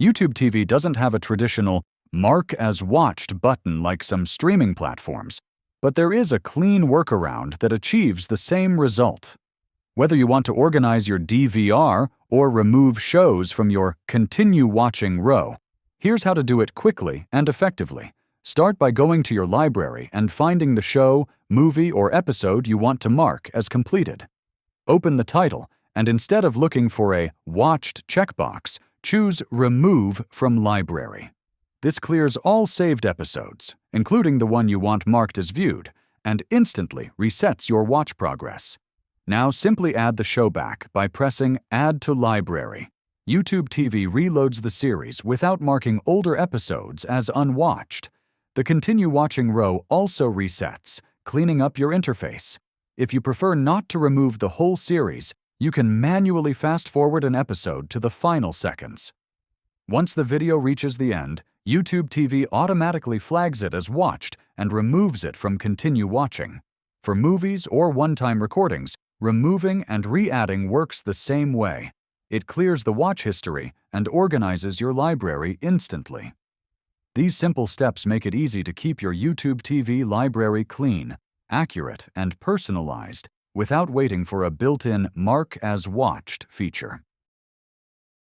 YouTube TV doesn't have a traditional Mark as Watched button like some streaming platforms, but there is a clean workaround that achieves the same result. Whether you want to organize your DVR or remove shows from your Continue Watching row, here's how to do it quickly and effectively. Start by going to your library and finding the show, movie, or episode you want to mark as completed. Open the title, and instead of looking for a Watched checkbox, choose Remove from Library. This clears all saved episodes, including the one you want marked as viewed, and instantly resets your watch progress. Now simply add the show back by pressing Add to Library. YouTube TV reloads the series without marking older episodes as unwatched. The Continue Watching row also resets, cleaning up your interface. If you prefer not to remove the whole series, you can manually fast-forward an episode to the final seconds. Once the video reaches the end, YouTube TV automatically flags it as watched and removes it from Continue Watching. For movies or one-time recordings, removing and re-adding works the same way. It clears the watch history and organizes your library instantly. These simple steps make it easy to keep your YouTube TV library clean, accurate, and personalized without waiting for a built-in Mark as Watched feature.